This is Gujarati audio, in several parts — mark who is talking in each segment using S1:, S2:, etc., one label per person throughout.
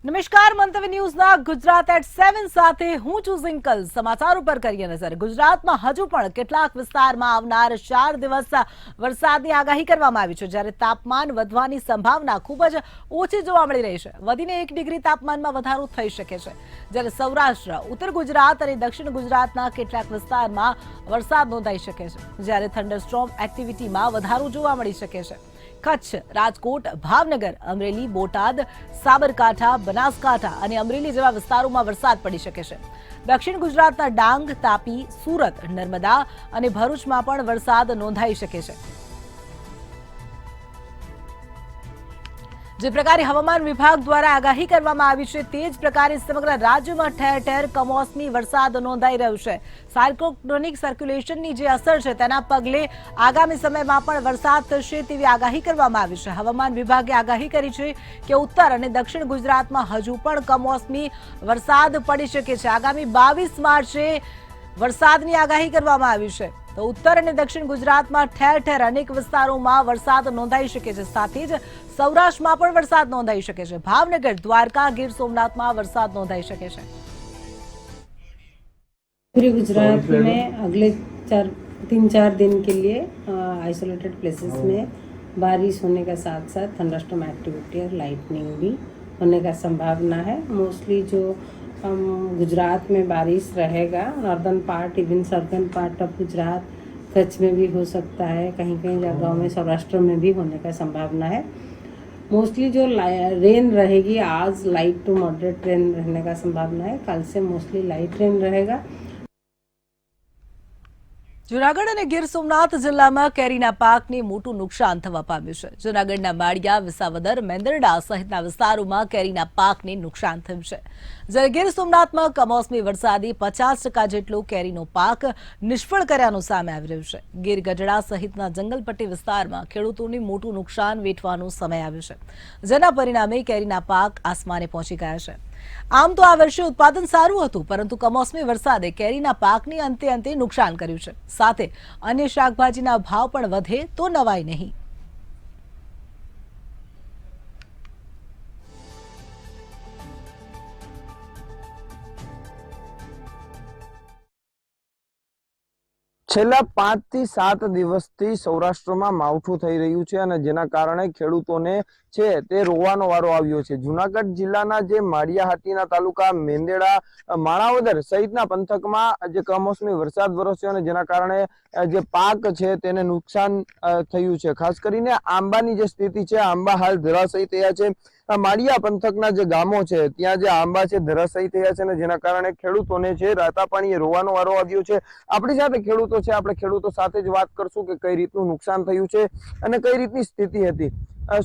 S1: નમસ્કાર, મંતવ્ય ન્યૂઝના ગુજરાત એટ 7 સાથે હું છું ઝિંકલ। સમાચાર ઉપર કરીએ નજર। ગુજરાતમાં હજુ પણ કેટલાક વિસ્તારમાં આવનાર 4 દિવસ વરસાદની આગાહી કરવામાં આવી છે, જ્યારે તાપમાન વધવાની સંભાવના ખૂબ જ ઓછી જોવા મળી રહી છે। વધીને 1 ડિગ્રી તાપમાનમાં વધારો થઈ શકે છે, જ્યારે સૌરાષ્ટ્ર, ઉત્તર ગુજરાત અને દક્ષિણ ગુજરાતના કેટલાક વિસ્તારમાં વરસાદ નોંધાઈ શકે છે, જ્યારે થંડરસ્ટોર્મ એક્ટિવિટીમાં વધારો જોવા મળી શકે છે। કચ્છ, રાજકોટ, ભાવનગર, અમરેલી, બોટાદ, સાબરકાંઠા, બનાસકાંઠા અને અમરેલી જેવા વિસ્તારોમાં વરસાદ પડી શકે છે। દક્ષિણ ગુજરાતના ડાંગ, તાપી, સુરત, નર્મદા અને ભરૂચમાં પણ વરસાદ નોંધાઈ શકે છે। જે પ્રકારે હવામાન વિભાગ દ્વારા આગાહી કરવામાં આવી છે, તે જ પ્રકારે સમગ્ર રાજ્યમાં ઠેર ઠેર કમોસમી વરસાદ નોંધાઈ રહ્યો છે। સાયક્લોનિક સર્ક્યુલેશનની જે અસર છે, તેના પગલે આગામી સમયમાં પણ વરસાદ થશે તેવી આગાહી કરવામાં આવી છે। હવામાન વિભાગે આગાહી કરી છે કે ઉત્તર અને દક્ષિણ ગુજરાતમાં હજુ પણ કમોસમી વરસાદ પડી શકે છે। આગામી 22 માર્ચે વરસાદની આગાહી કરવામાં આવી છે, તો ઉત્તર અને દક્ષિણ ગુજરાતમાં ઠેર ઠેર અનેક વિસ્તારોમાં વરસાદ નોંધાઈ શકે છે। સાથે જ સૌરાષ્ટ્રમાં પણ વરસાદ નોંધાઈ શકે છે। ભાવનગર, દ્વારકા, ગીર સોમનાથમાં વરસાદ નોંધાઈ શકે છે।
S2: पूरे गुजरात में अगले 3-4 दिन के लिए आइसोलेटेड प्लेसेस में बारिश होने का साथ साथ थंडरस्टॉर्म एक्टिविटी और लाइटनिंग भी होने का संभावना है। मोस्टली जो गुजरात में बारिश रहेगा, northern part, even southern part of Gujarat, Kutch में भी हो सकता है, कहीं कहीं जगहों में सौराष्ट्र में भी होने का संभावना है। मोस्टली जो रेन रहेगी, आज लाइट टू मॉडरेट रेन रहने का संभावना है। कल से मोस्टली लाइट रेन रहेगा।
S1: જૂનાગઢ અને ગીર સોમનાથ જિલ્લામાં કેરીના પાકને મોટું નુકસાન થવા પામ્યું છે। જૂનાગઢના માળિયા, વિસાવદર, મેંદરડા સહિતના વિસ્તારોમાં કેરીના પાકને નુકસાન થયું છે, જ્યારે ગીર સોમનાથમાં કમોસમી વરસાદે 50% જેટલો કેરીનો પાક નિષ્ફળ કર્યાનું સામે આવી રહ્યું છે। ગીર ગઢડા સહિતના જંગલપટ્ટી વિસ્તારમાં ખેડૂતોને મોટું નુકસાન વેઠવાનો સમય આવ્યો છે, જેના પરિણામે કેરીના પાક આસમાને પહોંચી ગયા છે। આમ તો આ વર્ષે ઉત્પાદન સારું હતું, પરંતુ કમોસમી વરસાદે કેરીના પાકને અંતે નુકસાન કર્યું છે। સાથે અન્ય શાકભાજીના ભાવ પણ વધે તો નવાઈ નહીં।
S3: છેલ્લા 5 થી 7 દિવસથી સૌરાષ્ટ્રમાં માવઠું થઈ રહ્યું છે અને જેના કારણે ખેડૂતોને છે તે રોવાનો વારો આવ્યો છે। જૂનાગઢ જિલ્લાના જે માળિયાહાટીના તાલુકા, મેંદરડા, માણાવદર સહિતના પંથકમાં જે કમોસમી વરસાદ વરસ્યો અને જેના કારણે જે પાક છે તેને નુકસાન થયું છે। ખાસ કરીને આંબાની જે સ્થિતિ છે, આંબા હાલ ધરાશાયી થયા છે। માળિયા પંથકના જે ગામો છે ત્યાં જે આંબા છે ધરાશાયી થયા છે અને જેના કારણે ખેડૂતોને છે રાતા પાણીએ રોવાનો વારો આવ્યો છે। આપણી સાથે ખેડૂતો છે, આપણે ખેડૂતો સાથે જ વાત કરશું કે કઈ રીતનું નુકસાન થયું છે અને કઈ રીતની સ્થિતિ હતી।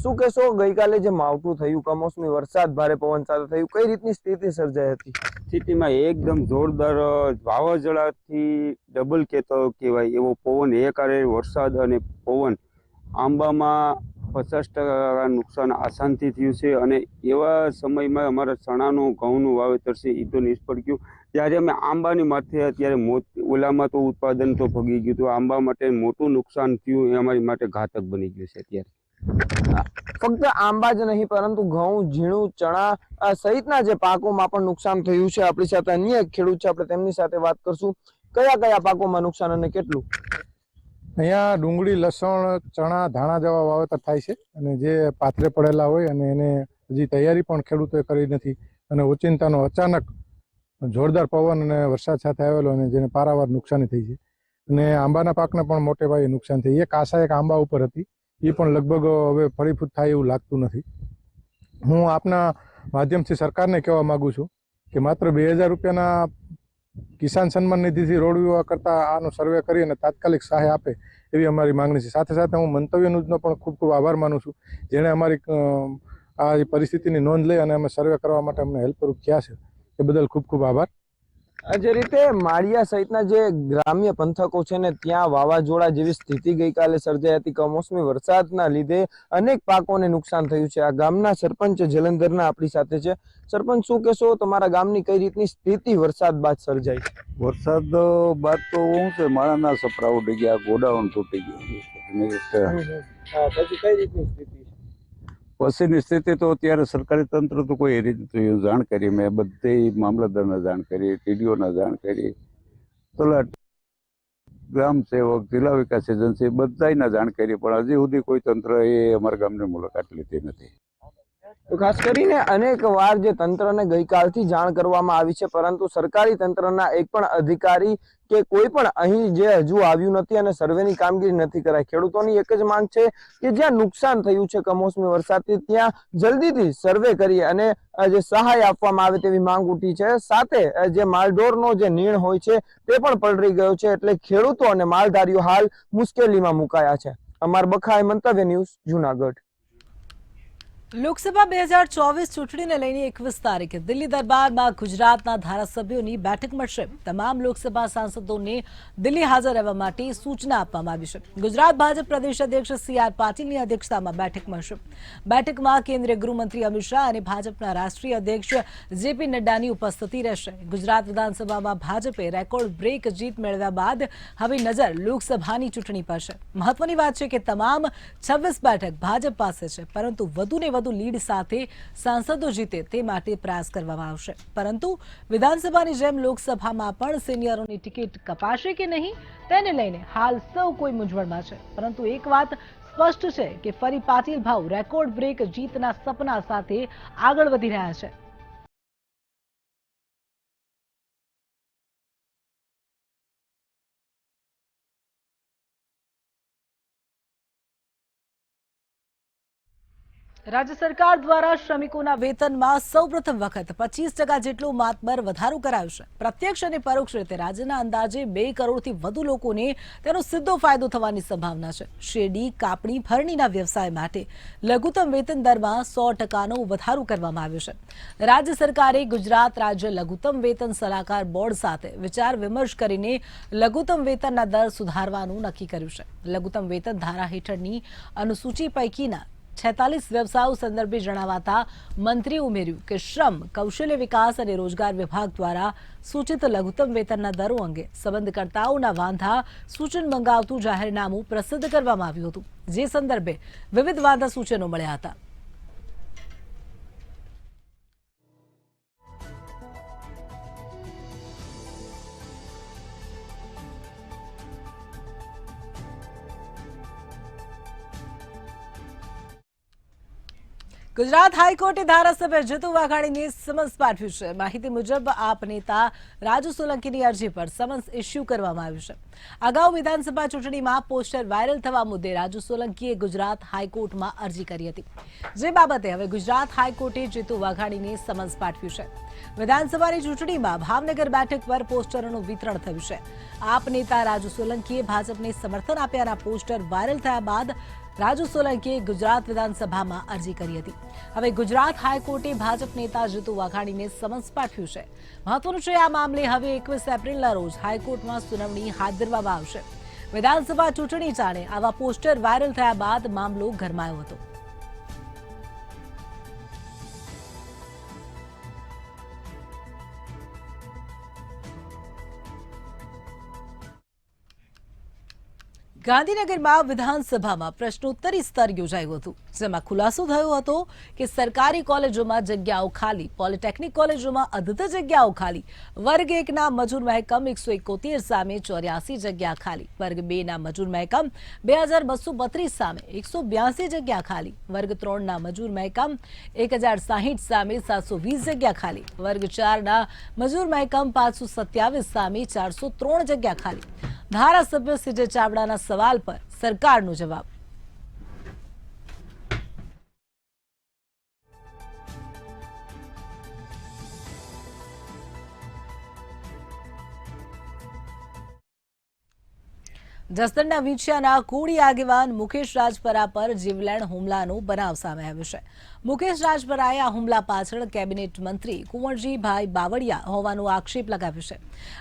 S3: શું કહેશો, ગઈકાલે જે માવઠું થયું, કમોસમી વરસાદ ભારે પવન સાથે થયું, કઈ રીતની સ્થિતિ સર્જાઈ હતી?
S4: સ્થિતિમાં એકદમ જોરદાર વાવાઝોડાથી ડબલ કહેવાય એવો પવન, એકારે વરસાદ અને પવન, આંબામાં 50% નુકસાન આસાનથી થયું છે અને એવા સમયમાં અમારા ચણાનું, ઘઉંનું વાવેતર છે એ તો નિષ્ફળ ગયું। ત્યારે અમે આંબાની માથે અત્યારે ઓલામાં તો ઉત્પાદન તો ભગી ગયું હતું, આંબા માટે મોટું નુકસાન થયું, એ અમારી માટે ઘાતક બની ગયું છે। અત્યારે
S3: ફક્ત આંબા જ નહીં, પરંતુ ઘઉં, ઝીણું, ચણા સહિતના જે પાકોમાં પણ નુકસાન થયું છે। આપણી સાથે અન્ય ખેડૂત છે, આપણે તેમની સાથે વાત કરશું। કયા કયા પાકોમાં નુકસાન અને કેટલું?
S5: અહીંયા ડુંગળી, લસણ, ચણા, ધાણા જેવા વાવેતર થાય છે અને જે પાથરે પડેલા હોય અને એને હજી તૈયારી પણ ખેડૂતોએ કરી નથી અને ઓચિંતાનો અચાનક જોરદાર પવન અને વરસાદ સાથે આવેલો અને જેને પારાવાર નુકસાની થઈ છે અને આંબાના પાકને પણ મોટે પાયે નુકસાન થઈ। એક આશા એક આંબા ઉપર હતી, એ પણ લગભગ હવે ફળીફૂટ થાય એવું લાગતું નથી। હું આપના માધ્યમથી સરકારને કહેવા માગું છું કે માત્ર 2000 રૂપિયાના કિસાન સન્માન નિધિથી રોડ વિવાહ કરતાં આનો સર્વે કરી અને તાત્કાલિક સહાય આપે એવી અમારી માંગણી છે। સાથે સાથે હું મંતવ્ય ન્યૂઝનો પણ ખૂબ ખૂબ આભાર માનું છું, જેણે અમારી આ પરિસ્થિતિની નોંધ લઈ અને અમે સર્વે કરવા માટે અમને હેલ્પરૂપ થયા છે, એ બદલ ખૂબ ખૂબ આભાર।
S3: જે રીતે માળિયા સહિતના જે ગ્રામ્ય પંથકો છે ને ત્યાં વાવાઝોડા જેવી સ્થિતિ ગઈકાલે સર્જાઈ હતી। કમોસમી વરસાદના લીધે અનેક પાકોને નુકસાન થયું છે। આ ગામના સરપંચ જલંધરના આપણી સાથે છે। સરપંચ, શું કહેશો, તમારા ગામની કઈ રીતની સ્થિતિ વરસાદ બાદ સર્જાઈ?
S6: વરસાદ બાદ તો શું છે, માળાના સપરા ઉડી ગયા, ગોડાઉન તૂટી ગયું,
S3: પછી કઈ રીતની સ્થિતિ?
S6: પછીની સ્થિતિ તો અત્યારે સરકારી તંત્ર તો કોઈ રીતે જાણ કરી, મેં બધી મામલતદારને જાણ કરી, ટીડીઓને જાણ કરી, તલાટી, ગ્રામ સેવક, જિલ્લા વિકાસ એજન્સી બધાને જાણ કરી, પણ હજી સુધી કોઈ તંત્ર એ અમારા ગામની મુલાકાત લીધી નથી.
S3: તો ખાસ કરીને અનેક વાર જે તંત્રને ગઈકાલથી જાણ કરવામાં આવી છે, પરંતુ સરકારી તંત્રના એક પણ અધિકારી કે કોઈ પણ અહીં જે હજુ આવ્યું નથી અને સર્વેની કામગીરી નથી કરાઈ. ખેડૂતોની એક જ માંગ છે કે જ્યાં નુકસાન થયું છે કમોસમી વરસાદથી ત્યાં જલ્દીથી સર્વે કરી અને જે સહાય આપવામાં આવે તેવી માંગ ઉઠી છે. સાથે જે માલઢોરનો જે નીણ હોય છે તે પણ પલળી ગયો છે, એટલે ખેડૂતો અને માલધારીઓ હાલ મુશ્કેલીમાં મુકાયા છે. અમર બખાય, મંતવ્ય ન્યૂઝ, જૂનાગઢ.
S1: લોકસભા 2024 ચૂંટણીને લઈને 21 તારીખે દિલ્હી દરબારમાં ગુજરાતના ધારાસભ્યોની બેઠક મળશે. તમામ લોકસભા સાંસદોને દિલ્હી હાજર રહેવા માટે સૂચના આપવામાં આવી છે. ગુજરાત ભાજપ પ્રદેશ અધ્યક્ષ CR પાટીલની અધ્યક્ષતામાં બેઠક મળશે. બેઠકમાં કેન્દ્રીય ગૃહમંત્રી અમિત શાહ અને ભાજપના રાષ્ટ્રીય અધ્યક્ષ JP નડ્ડાની ઉપસ્થિતિ રહેશે. ગુજરાત વિધાનસભામાં ભાજપે રેકોર્ડ બ્રેક જીત મેળવ્યા બાદ હવે નજર લોકસભાની ચૂંટણી પર છે. મહત્વની વાત છે કે તમામ 26 બેઠક ભાજપ પાસે છે, પરંતુ વધુને વધુ લીડ સાથે સાંસદો જીતે તે માટે પ્રયાસ કરવામાં આવશે. પરંતુ વિધાનસભાની જેમ લોકસભામાં પણ સિનિયરોની ટિકિટ કપાશે કે નહીં તેને લઈને હાલ સૌ કોઈ મૂંઝવણમાં છે. પરંતુ એક વાત સ્પષ્ટ છે કે ફરી પાટીલ ભાવ રેકોર્ડ બ્રેક જીતના સપના સાથે આગળ વધી રહ્યા છે. રાજ્ય સરકાર દ્વારા શ્રમિકોના વેતનમાં સૌપ્રથમ વખત 25% જેટલો માતબર વધારો કરાયો છે. પ્રત્યક્ષ અને પરોક્ષ રીતે રાજ્યના અંદાજે 2 કરોડથી વધુ લોકોને તેનો સીધો ફાયદો થવાની સંભાવના છે. શેરડી, કાપણી, ફરણીના વ્યવસાય માટે લઘુત્તમ વેતન દરમાં 100%નો વધારો કરવામાં આવ્યો છે. રાજ્ય સરકારે ગુજરાત રાજ્ય લઘુત્તમ વેતન સલાહકાર બોર્ડ સાથે વિચાર વિમર્શ કરીને લઘુત્તમ વેતનના દર સુધારવાનું નક્કી કર્યું છે. લઘુત્તમ વેતન ધારા હેઠળની અનુસૂચિ પૈકીના 46 વ્યવસાયો સંદર્ભે જણાવાતા મંત્રીએ ઉમેર્યું કે શ્રમ, કૌશલ્ય વિકાસ અને રોજગાર વિભાગ દ્વારા સૂચિત લઘુત્તમ વેતનના દરો અંગે સંબંધકર્તાઓના વાંધા સૂચન મંગાવતું જાહેરનામું પ્રસિદ્ધ કરવામાં આવ્યું હતું, જે સંદર્ભે વિવિધ વાંધા સૂચનો મળ્યા હતા. ગુજરાત હાઈકોર્ટે ધારાસભ્ય જીતુ વાઘાણીને સમન્સ પાઠવ્યું છે. માહિતી મુજબ આપ નેતા રાજુ સોલંકીની અરજી પર સમન્સ ઇસ્યુ કરવામાં આવ્યું છે. અગાઉ વિધાનસભા ચૂંટણીમાં પોસ્ટર વાયરલ થવા મુદ્દે રાજુ સોલંકીએ ગુજરાત હાઈકોર્ટમાં અરજી કરી હતી, જે બાબતે હવે ગુજરાત હાઈકોર્ટે જીતુ વાઘાણીને સમન્સ પાઠવ્યું છે. વિધાનસભાની ચૂંટણીમાં ભાવનગર બેઠક પર પોસ્ટરોનું વિતરણ થયું છે. આપ નેતા રાજુ સોલંકીએ ભાજપને સમર્થન આપ્યાના પોસ્ટર વાયરલ થયા બાદ રાજુ સોલંકીએ ગુજરાત વિધાનસભામાં અરજી કરી હતી. હવે ગુજરાત હાઈકોર્ટે ભાજપ નેતા જીતુ વાઘાણીને સમન્સ પાઠવ્યું છે. મહત્વનું છે, આ મામલે હવે 21 એપ્રિલના રોજ હાઈકોર્ટમાં સુનાવણી હાથ ધરવામાં આવશે. વિધાનસભા ચૂંટણી જાણે આવા પોસ્ટર વાયરલ થયા બાદ મામલો ગરમાયો હતો. ગાંધીનગરમાં વિધાનસભામાં પ્રશ્નોત્તરી સ્તર યોજાયું હતું, જેમાં ખુલાસો થયો હતો કે સરકારી કોલેજોમાં જગ્યાઓ ખાલી, પોલિટેકનિક કોલેજોમાં અડધી જગ્યાઓ ખાલી, વર્ગ 1ના મજૂર મહેકમ 171 સામે 84 જગ્યા ખાલી, વર્ગ 2ના મજૂર મહેકમ 2232 સામે 182 જગ્યા ખાલી, વર્ગ 3ના મજૂર મહેકમ 1060 સામે 720 જગ્યા ખાલી, વર્ગ 4ના મજૂર મહેકમ 527 સામે 403 જગ્યા ખાલી. ધારાસભ્ય CJ ચાવડાના સવાલ પર સરકારનો જવાબ. જસદણના વિંછિયાના કોળી આગેવાન મુકેશ રાજપરા પર જીવલેણ હુમલાનો બનાવ સામે આવ્યો છે. મુકેશ રાજપરાએ આ હુમલા પાછળ કેબિનેટ મંત્રી કુંવરજીભાઈ બાવળિયા હોવાનો આક્ષેપ લગાવ્યો છે.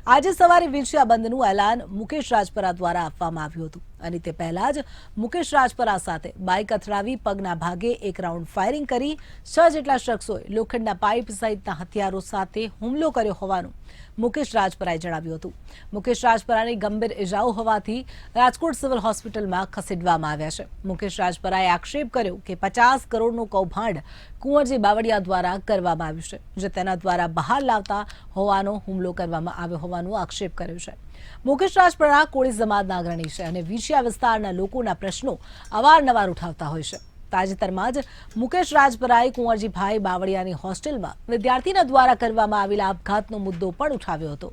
S1: આજે સવારે વિંછિયા બંધનું એલાન મુકેશ રાજપરા દ્વારા આપવામાં આવ્યું હતું. અને તે પહેલા જ મુકેશ રાજપરા સાથે બાઇક અથડાવી પગના ભાગે એક રાઉન્ડ ફાયરિંગ કરી 6 જેટલા શખ્સોએ લોખંડના પાઇપ સહિતના હથિયારો સાથે હુમલો કર્યો હોવાનું મુકેશ રાજપરાએ જણાવ્યું હતું. મુકેશ રાજપરાને ગંભીર ઇજાઓ હોવાથી રાજકોટ સિવિલ હોસ્પિટલમાં ખસેડવામાં આવ્યા છે. મુકેશ રાજપરાએ આક્ષેપ કર્યો કે 50 કરોડનું કૌભાંડ કુંવરજી બાવળિયા દ્વારા કરવામાં આવ્યું છે, જે તેના દ્વારા બહાર લાવતા હોવાનો હુમલો કરવામાં આવ્યો હોવાનો આક્ષેપ કર્યો છે. મુકેશ રાજપરા કોળી સમાજના અગ્રણી છે અને વિછિયા વિસ્તારના લોકોના પ્રશ્નો અવારનવાર ઉઠાવતા હોય છે. તાજેતરમાં જ મુકેશ રાજપરાએ કુંવરજીભાઈ બાવળિયાની હોસ્ટેલમાં વિદ્યાર્થીના દ્વારા કરવામાં આવેલા આપઘાતનો મુદ્દો પણ ઉઠાવ્યો હતો.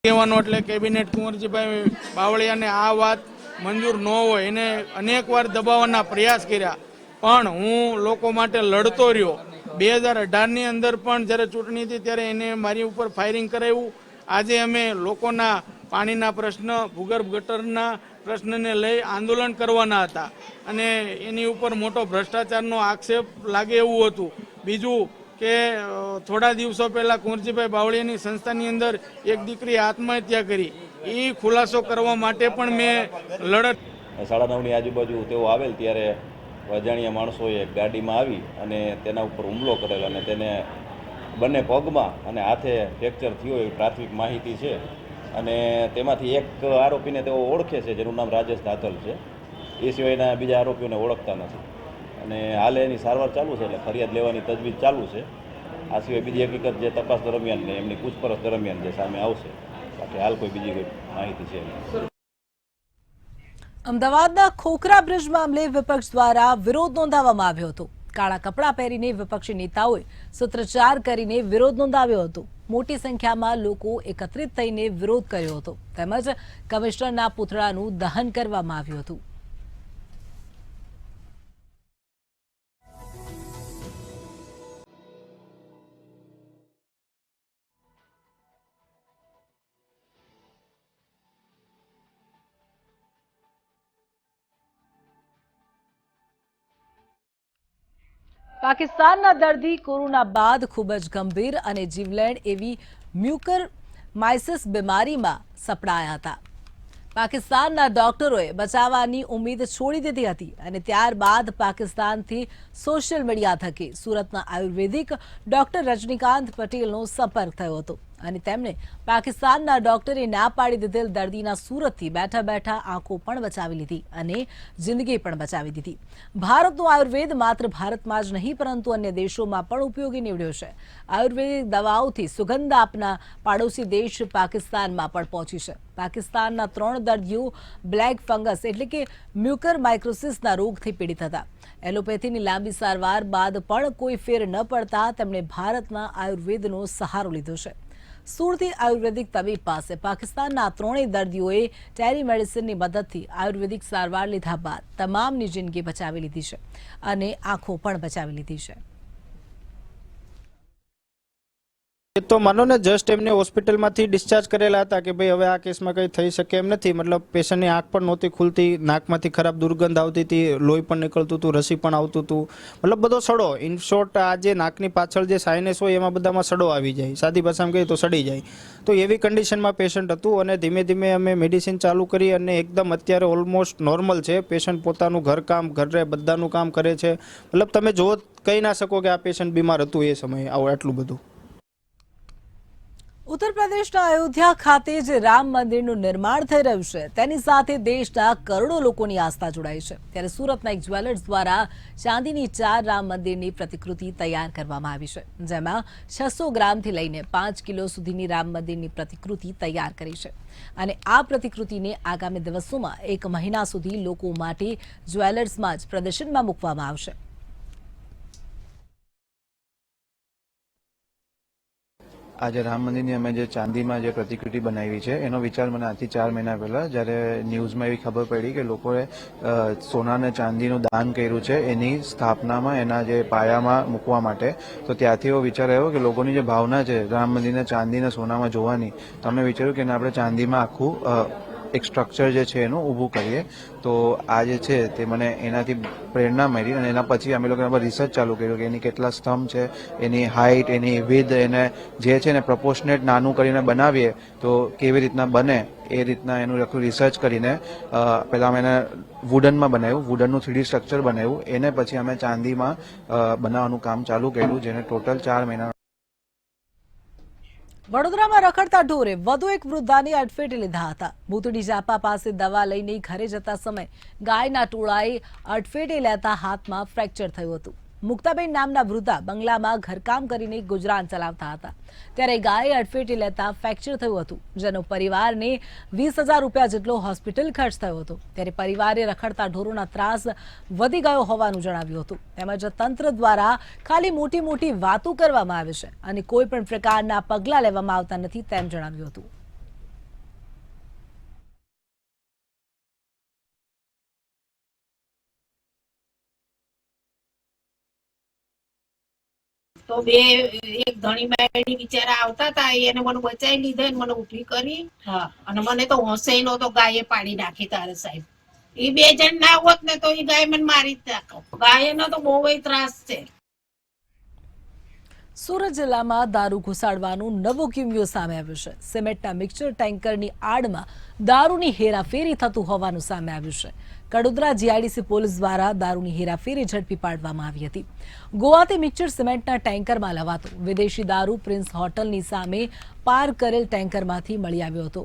S7: કહેવાનો એટલે કેબિનેટ કુંવરજીભાઈ બાવળિયાને આ વાત મંજૂર ન હોય એને અનેકવાર દબાવવાના પ્રયાસ કર્યા, પણ હું લોકો માટે લડતો રહ્યો. 2018ની અંદર પણ જ્યારે ચૂંટણી હતી ત્યારે એને મારી ઉપર ફાયરિંગ કરાવ્યું. આજે અમે લોકોના પાણીના પ્રશ્ન, ભૂગર્ભ ગટરના પ્રશ્નને લઈ આંદોલન કરવાના હતા અને એની ઉપર મોટો ભ્રષ્ટાચારનો આક્ષેપ લાગે એવું હતું. બીજું કે થોડા દિવસો પહેલાં કુંવરજીભાઈ બાવળિયાની સંસ્થાની અંદર એક દીકરી આત્મહત્યા કરી. એ ખુલાસો કરવા માટે પણ મેં લડત
S8: 9:30ની આજુબાજુ તેઓ આવેલ ત્યારે અજાણ્યા માણસોએ ગાડીમાં આવી અને તેના ઉપર હુમલો કરેલ અને તેને બંને પગમાં અને હાથે ફ્રેક્ચર થયું એવી પ્રાથમિક માહિતી છે. અને તેમાંથી એક આરોપીને તેઓ ઓળખે છે, જેનું નામ રાજેશ ધાતલ છે. એ સિવાયના બીજા આરોપીઓને ઓળખતા નથી અને હાલ એની સારવાર ચાલુ છે, એટલે ફરિયાદ લેવાની તજવીજ ચાલુ છે. આ સિવાય બીજી હકીકત જે તપાસ દરમિયાન ને એમની પૂછપરછ દરમિયાન જે સામે આવશે, બાકી હાલ કોઈ બીજી કોઈ માહિતી છે નહીં.
S1: અમદાવાદના ખોખરા બ્રિજ મામલે વિપક્ષ દ્વારા વિરોધ નોંધાવવામાં આવ્યો હતો. કાળા કપડાં પહેરીને વિપક્ષી નેતાઓએ સૂત્રોચ્ચાર કરીને વિરોધ નોંધાવ્યો હતો. મોટી સંખ્યામાં લોકો એકત્રિત થઈને વિરોધ કર્યો હતો તેમજ કમિશનરના પૂતળાનું દહન કરવામાં આવ્યું હતું. પાકિસ્તાનના દર્દી કોરોના બાદ ખૂબ જ ગંભીર અને જીવલેણ એવી મ્યુકરમાઇસિસ બીમારીમાં સપડાયા હતા. પાકિસ્તાનના ડોક્ટરોએ બચાવવાની ઉમ્મીદ છોડી દીધી હતી અને ત્યારબાદ પાકિસ્તાનથી સોશિયલ મીડિયા થકી સુરતના આયુર્વેદિક ડોક્ટર રજનીકાંત પટેલનો સંપર્ક થયો હતો અને તેમણે પાકિસ્તાનના ડોક્ટરે ના પાડી દીધેલ દર્દીના સુરતથી બેઠા બેઠા આંખો પણ બચાવી લીધી અને જિંદગી પણ બચાવી દીધી. ભારતનો આયુર્વેદ માત્ર ભારતમાં જ નહીં પરંતુ અન્ય દેશોમાં પણ ઉપયોગી નીવડ્યો છે. આયુર્વેદિક દવાઓથી સુગંધ આપના પાડોશી દેશ પાકિસ્તાનમાં પણ પહોંચી છે. પાકિસ્તાનના 3 દર્દીઓ બ્લેક ફંગસ એટલે કે મ્યુકરમાઇકોસિસના રોગથી પીડિત હતા. એલોપેથીની લાંબી સારવાર બાદ પણ કોઈ ફેર ન પડતા તેમણે ભારતના આયુર્વેદનો સહારો લીધો છે. સુરતી આયુર્વેદિક તબીબ પાસે પાકિસ્તાનના 3 દર્દીઓએ ટેલિમેડિસિનની મદદથી આયુર્વેદિક સારવાર લીધા બાદ તમામની જિંદગી બચાવી લીધી છે અને આંખો પણ બચાવી લીધી છે.
S7: તો માનો ને જસ્ટ એમને હોસ્પિટલમાંથી ડિસ્ચાર્જ કરેલા હતા કે ભાઈ હવે આ કેસમાં કંઈ થઈ શકે એમ નથી. મતલબ પેશન્ટની આંખ પણ નહોતી ખુલતી, નાકમાંથી ખરાબ દુર્ગંધ આવતી હતી, લોહી પણ નીકળતું હતું, રસી પણ આવતું હતું, મતલબ બધો સડો. ઇન શોર્ટ આ જે નાકની પાછળ જે સાઇનસ હોય એમાં બધામાં સડો આવી જાય, સાદી ભાષામાં કહીએ તો સડી જાય. તો એવી કન્ડિશનમાં પેશન્ટ હતું અને ધીમે ધીમે અમે મેડિસિન ચાલુ કરી અને એકદમ અત્યારે ઓલમોસ્ટ નોર્મલ છે. પેશન્ટ પોતાનું ઘરકામ, ઘરે બધાનું કામ કરે છે. મતલબ તમે જો કહી ના શકો કે આ પેશન્ટ બીમાર હતું એ સમયે આવું આટલું બધું.
S1: ઉત્તર પ્રદેશના અયોધ્યા ખાતે જે રામ મંદિરનું નિર્માણ થઈ રહ્યું છે તેની સાથે દેશના કરોડો લોકોની આસ્થા જોડાઈ છે. ત્યારે સુરતના એક જ્વેલર્સ દ્વારા ચાંદીની 4 રામ મંદિરની પ્રતિકૃતિ તૈયાર કરવામાં આવી છે, જેમાં 600 ગ્રામથી લઈને 5 કિલો સુધીની રામ મંદિરની પ્રતિકૃતિ તૈયાર કરી છે અને આ પ્રતિકૃતિને આગામી દિવસોમાં 1 મહિના સુધી લોકો માટે જ્વેલર્સમાં જ પ્રદર્શનમાં મૂકવામાં આવશે.
S9: આજે રામ મંદિરની અમે જે ચાંદીમાં જે પ્રતિકૃતિ બનાવી છે એનો વિચાર મને આજથી 4 મહિના પહેલા જ્યારે ન્યૂઝમાં એવી ખબર પડી કે લોકોએ સોના અને ચાંદીનું દાન કર્યું છે એની સ્થાપનામાં, એના જે પાયામાં મૂકવા માટે, તો ત્યાંથી એવો વિચાર આવ્યો કે લોકોની જે ભાવના છે રામ મંદિરને ચાંદીને સોનામાં જોવાની, તો અમે વિચાર્યું કે આપણે ચાંદીમાં આખું એક સ્ટ્રક્ચર જે છે એનું ઊભું કરીએ. તો આ જે છે તે મને એનાથી પ્રેરણા મળી અને એના પછી અમે લોકો એના પર રિસર્ચ ચાલુ કર્યું કે એની કેટલા સ્તંભ છે, એની હાઇટ, એની વિડ્થ, એને જે છે ને પ્રપોર્શનેટ નાનું કરીને બનાવીએ તો કેવી રીતના બને એ રીતના એનું આખું રિસર્ચ કરીને પહેલાં અમે એને વુડનમાં બનાવ્યું, વુડનનું 3D સ્ટ્રક્ચર બનાવ્યું. એને પછી અમે ચાંદીમાં બનાવવાનું કામ ચાલુ કર્યું, જેને ટોટલ 4 મહિના.
S1: વડોદરામાં રખડતા ઢોરે વધુ એક વૃદ્ધાની અડફેટે લીધા હતા. ભૂતડી જાપા પાસે દવા લઈને ઘરે જતા સમયે ગાયના ટોળાએ અડફેટે લેતા હાથમાં ફ્રેક્ચર થયું હતું. મુક્તાબેન નામના વૃદ્ધા બંગલામાં ઘરકામ કરીને ગુજરાન ચલાવતા હતા, ત્યારે ગાયે અડફેટે લેતા ફ્રેક્ચર થયું હતું, જેનો પરિવારને 20,000 રૂપિયા જેટલો હોસ્પિટલ ખર્ચ થયો હતો. ત્યારે પરિવારે રખડતા ઢોરોના ત્રાસ વધી ગયો હોવાનું જણાવ્યું હતું. તેમજ તંત્ર દ્વારા ખાલી મોટી મોટી વાતો કરવામાં આવે છે અને કોઈ પણ પ્રકારના પગલાં લેવામાં આવતા નથી તેમ જણાવ્યું હતું.
S10: તો એક ધણી બાયડી બિચારા આવતા હતા, એને મને બચાવી લીધા, મને ઉભી કરી અને મને તો હોશે નહોતો, ગાયે પાડી નાખી. તારે સાહેબ એ 2 જણ ના હોત ને તો એ ગાય મને મારી જ નાખો. ગાયનો તો બહુ ત્રાસ છે.
S1: સુરત જિલ્લામાં દારૂ ઘુસાડવાનું નવો કિમિયો સામે આવ્યો છે. સિમેન્ટના મિક્સર ટેન્કરની આડમાં દારૂની હેરાફેરી થતું હોવાનું સામે આવ્યું છે. કડોદરા જીઆઈડીસી પોલીસ દ્વારા દારૂની હેરાફેરી ઝડપી પાડવામાં આવી હતી. ગોવાથી મિક્સર સિમેન્ટના ટેન્કરમાં લવાતો વિદેશી દારૂ પ્રિન્સ હોટલની સામે પાર્ક કરેલ ટેન્કરમાંથી મળી આવ્યો હતો.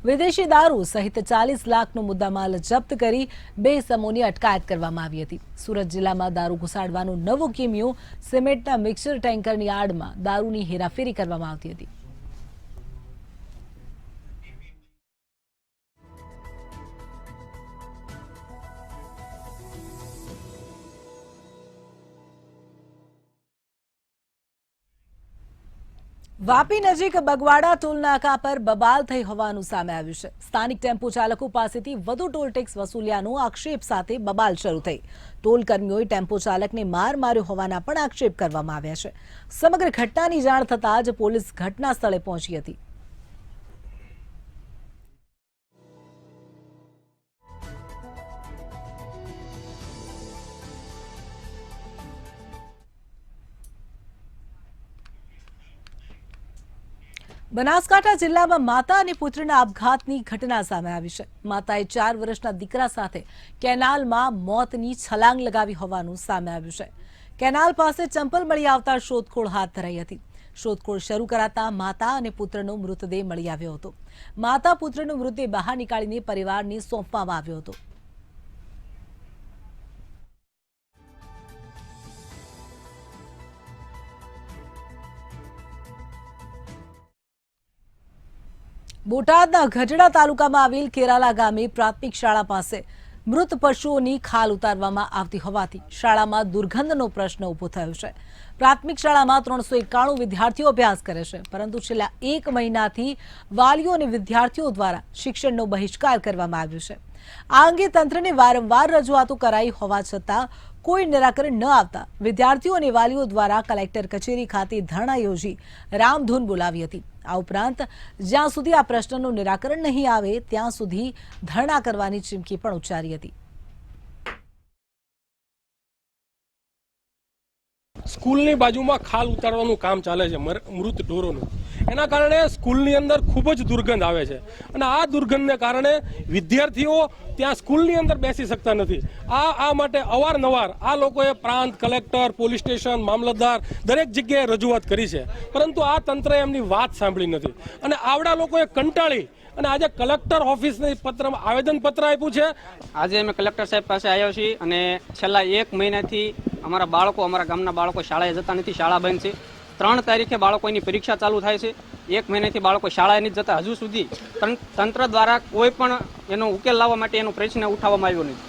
S1: વિદેશી દારૂ સહિત 40 લાખનો મુદ્દામાલ જપ્ત કરી 2 ઇસમોની અટકાયત કરવામાં આવી હતી. સુરત જિલ્લામાં દારૂ ઘુસાડવાનો નવો કિમિયો સિમેન્ટના મિક્સર ટેન્કરની આડમાં દારૂની હેરાફેરી કરવામાં આવતી હતી. વાપી નજીક બગવાડા ટોલ નાકા પર બબાલ થઈ હોવાનું સામે આવ્યું છે. સ્થાનિક ટેમ્પો ચાલકો પાસેથી વધુ ટોલ ટેક્સ વસૂલ્યાનો આક્ષેપ સાથે બબાલ શરૂ થઈ. ટોલ કર્મીઓએ ટેમ્પો ચાલકને માર માર્યો હોવાના પણ આક્ષેપ કરવામાં આવ્યા છે. સમગ્ર ઘટનાની જાણ થતાં જ પોલીસ ઘટના સ્થળે પહોંચી હતી. બનાસકાંઠા જિલ્લામાં માતા અને પુત્રના આપઘાતની ઘટના સામે આવી છે. માતાએ 4 વર્ષના દીકરા સાથે કેનાલમાં મોતની છલાંગ લગાવી હોવાનું સામે આવ્યું છે. કેનાલ પાસે ચંપલ મળી આવતા શોધખોળ હાથ ધરાઈ હતી. શોધખોળ શરૂ કરાતા માતા અને પુત્રનો મૃતદેહ મળી આવ્યો હતો. માતા પુત્રનો મૃતદેહ બહાર નીકાળીને પરિવારને સોંપવામાં આવ્યો હતો. બોટાદના ગઢડા તાલુકામાં આવેલ કેરાલા ગામે પ્રાથમિક શાળા પાસે મૃત પશુઓની ખાલ ઉતારવામાં આવતી હોવાથી શાળામાં દુર્ગંધનો પ્રશ્ન ઉભો થયો છે. પ્રાથમિક શાળામાં 391 વિદ્યાર્થીઓ અભ્યાસ કરે છે, પરંતુ છેલ્લા 1 મહિનાથી વાલીઓ અને વિદ્યાર્થીઓ દ્વારા શિક્ષણનો બહિષ્કાર કરવામાં આવ્યો છે. આ અંગે તંત્રને વારંવાર રજૂઆતો કરાઈ હોવા છતાં કોઈ નિરાકરણ ન આવતા વિદ્યાર્થીઓ અને વાલીઓ દ્વારા કલેક્ટર કચેરી ખાતે ધરણા યોજી રામધૂન બોલાવી હતી. આ ઉપરાંત જ્યાં સુધી આ પ્રશ્નનું નિરાકરણ નહીં આવે ત્યાં સુધી ધરણા કરવાની ચીમકી પણ ઉચ્ચારી હતી.
S11: સ્કૂલની બાજુમાં ખાલ ઉતારવાનું કામ ચાલે છે મૃત ઢોરોનું. એના કારણે સ્કૂલની અંદર ખૂબ જ દુર્ગંધ આવે છે અને આ દુર્ગંધને કારણે વિદ્યાર્થીઓ ત્યાં સ્કૂલની અંદર બેસી શકતા નથી. આ માટે અવારનવાર આ લોકોએ પ્રાંત, કલેક્ટર, પોલીસ સ્ટેશન, મામલતદાર દરેક જગ્યાએ રજૂઆત કરી છે, પરંતુ આ તંત્રએ એમની વાત સાંભળી નથી અને આવડા લોકોએ કંટાળી અને આજે કલેક્ટર ઓફિસને પત્રમાં આવેદનપત્ર આપ્યું છે.
S12: આજે અમે કલેક્ટર સાહેબ પાસે આવ્યા છીએ અને છેલ્લા 1 મહિનાથી અમારા ગામના બાળકો શાળાએ જતા નથી. શાળા બંધ છે. 3 તારીખે બાળકોની પરીક્ષા ચાલુ થાય છે. 1 મહિનાથી બાળકો શાળાએ નથી જતા. હજુ સુધી તંત્ર દ્વારા કોઈ પણ એનો ઉકેલ લાવવા માટે એનો પ્રશ્ન ઉઠાવવામાં આવ્યો નથી.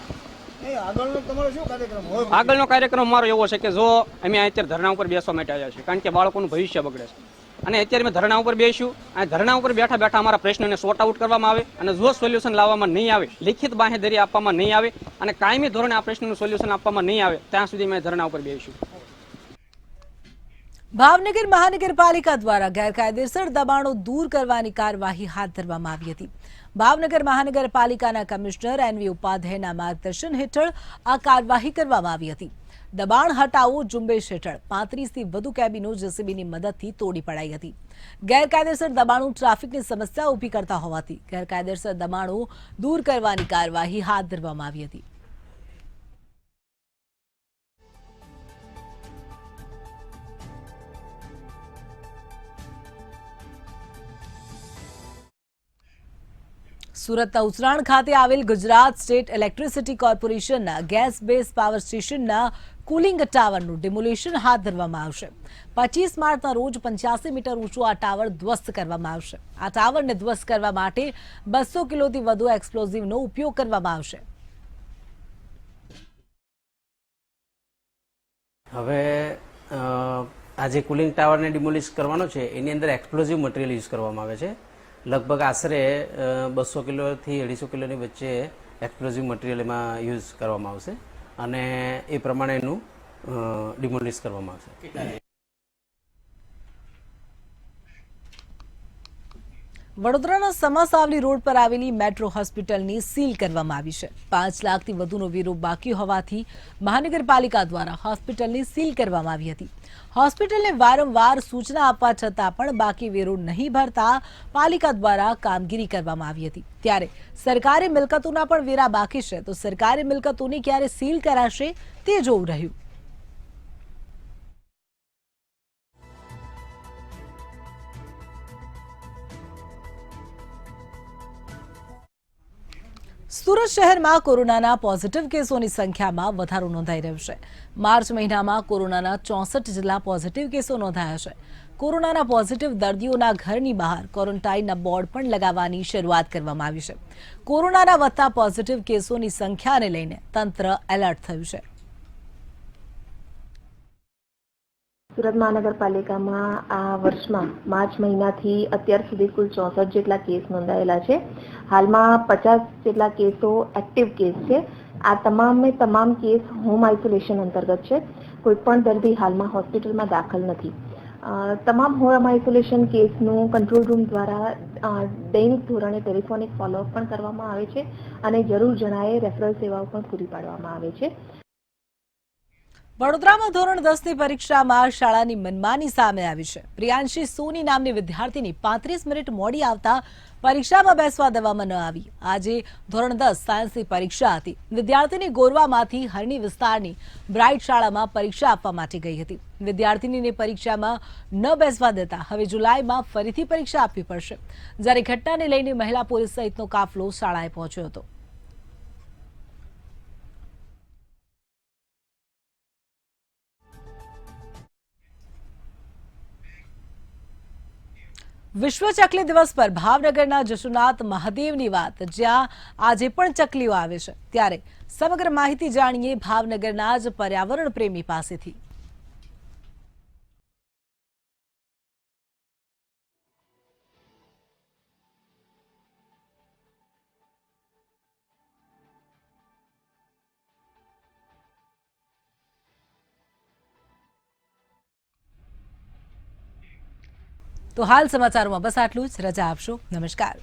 S12: આગળનો કાર્યક્રમ મારો એવો છે કે જો અમે અત્યારે ધરણા ઉપર બેસવા માટે આવ્યા છીએ, કારણ કે બાળકોનું ભવિષ્ય બગડે છે અને અત્યારે અમે ધરણા ઉપર બેસ્યું અને ધરણા ઉપર બેઠા બેઠા અમારા પ્રશ્નને સોર્ટ આઉટ કરવામાં આવે અને જો સોલ્યુશન લાવવામાં નહીં આવે, લિખિત બાંહેધરી આપવામાં નહીં આવે અને કાયમી ધોરણે આ પ્રશ્નનું સોલ્યુશન આપવામાં નહીં આવે ત્યાં સુધી અમે ધરણા ઉપર બેસીશું.
S1: ભાવનગર મહાનગરપાલિકા દ્વારા ગેરકાયદેસર દબાણો દૂર કરવાની કાર્યવાહી હાથ ધરવામાં આવી હતી. ભાવનગર મહાનગરપાલિકાના કમિશનર એનવી ઉપાધ્યાયના માર્ગદર્શન હેઠળ આ કાર્યવાહી કરવામાં આવી હતી. દબાણ હટાવો ઝુંબેશ હેઠળ 35થી વધુ કેબિનો જેસીબીની મદદથી તોડી પડાઈ હતી. ગેરકાયદેસર દબાણો ટ્રાફિકની સમસ્યા ઊભી કરતા હોવાથી ગેરકાયદેસર દબાણો દૂર કરવાની કાર્યવાહી હાથ ધરવામાં આવી હતી. સુરતના ઉચરાણ ખાતે આવેલ ગુજરાત સ્ટેટ ઇલેક્ટ્રિસિટી કોર્પોરેશનના ગેસ બેઝ પાવર સ્ટેશનના કુલિંગ ટાવરનું ડિમોલિશન હાથ ધરવામાં આવશે. 25 માર્ચના રોજ 85 મીટર ઊંચું આ ટાવર ધ્વસ્ત કરવામાં આવશે. આ ટાવરને ધ્વસ્ત કરવા માટે 200 કિલોથી વધુ એક્સપ્લોઝિવનો ઉપયોગ કરવામાં આવશે.
S13: હવે આ જે કુલિંગ ટાવરને ડિમોલિશ કરવાનો છે એની અંદર એક્સપ્લોઝિવ મટીરિયલ યુઝ કરવામાં આવે છે. લગભગ આશરે 200 કિલોથી 250 કિલોની વચ્ચે એક્સપ્લોઝિવ મટીરિયલ એમાં યુઝ કરવામાં આવશે અને એ પ્રમાણે એનું ડિમોલિશ કરવામાં આવશે.
S1: વડોદરાના સમાસાવલી રોડ પર આવેલી મેટ્રો હોસ્પિટલની સીલ કરવામાં આવી છે. 5 લાખથી વધુનો વેરો બાકી હોવાથી મહાનગરપાલિકા દ્વારા હોસ્પિટલની સીલ કરવામાં આવી હતી. હોસ્પિટલને વારંવાર સૂચના આપવા છતાં પણ બાકી વેરો નહીં ભરતા પાલિકા દ્વારા કામગીરી કરવામાં આવી હતી. ત્યારે સરકારી મિલકતોના પણ વેરા બાકી છે, તો સરકારી મિલકતોને ક્યારે સીલ કરાશે તે જોવું રહ્યું. સુરત શહેરમાં કોરોનાના પોઝિટિવ કેસોની સંખ્યામાં વધારો નોંધાઈ રહ્યો છે. માર્ચ મહિનામાં કોરોનાના 64 જેટલા પોઝિટિવ કેસો નોંધાયા છે. કોરોનાના પોઝિટિવ દર્દીઓના ઘરની બહાર ક્વોરન્ટાઇનના બોર્ડ પણ લગાવવાની શરૂઆત કરવામાં આવી છે. કોરોનાના વધતા પોઝિટિવ કેસોની સંખ્યાને લઈને તંત્ર એલર્ટ થયું છે.
S14: સુરત મહાનગરપાલિકામાં આ વર્ષમાં માર્ચ મહિનાથી અત્યાર સુધી કુલ 64 જેટલા કેસ નોંધાયેલા છે. હાલમાં 50 જેટલા કેસો એક્ટિવ કેસ છે. આ તમામ કેસ હોમ આઇસોલેશન અંતર્ગત છે. કોઈ પણ દર્દી હાલમાં હોસ્પિટલમાં દાખલ નથી. તમામ હોમ આઇસોલેશન કેસનું કંટ્રોલ રૂમ દ્વારા દૈનિક ધોરણે ટેલિફોનિક ફોલોઅપ પણ કરવામાં આવે છે અને જરૂર જણાયે રેફરલ સેવાઓ પણ પૂરી પાડવામાં આવે છે.
S1: વડોદરામાં ધોરણ 10ની પરીક્ષામાં શાળાની મનમાની સામે આવી છે. પ્રિયાંશી સોની નામની વિદ્યાર્થીની 35 મિનિટ મોડી આવતા પરીક્ષામાં બેસવા દેવામાં ન આવી. આજે ધોરણ 10 સાયન્સની પરીક્ષા હતી. વિદ્યાર્થીની ગોરવામાંથી હરણી વિસ્તારની બ્રાઇટ શાળામાં પરીક્ષા આપવા માટે ગઈ હતી. વિદ્યાર્થીનીને પરીક્ષામાં ન બેસવા દેતા હવે જુલાઈમાં ફરીથી પરીક્ષા આપવી પડશે. જ્યારે ઘટનાને લઈને મહિલા પોલીસ સહિતનો કાફલો શાળાએ પહોંચ્યો હતો. વિશ્વ ચકલી દિવસ પર ભાવનગરના જશુનાથ મહાદેવની વાત, જ્યાં આજે પણ ચકલીઓ આવે છે. ત્યારે સમગ્ર માહિતી જાણીએ ભાવનગરના જ પર્યાવરણ પ્રેમી પાસેથી. તો હાલ સમાચારોમાં બસ આટલું જ. રજા આપશો. નમસ્કાર.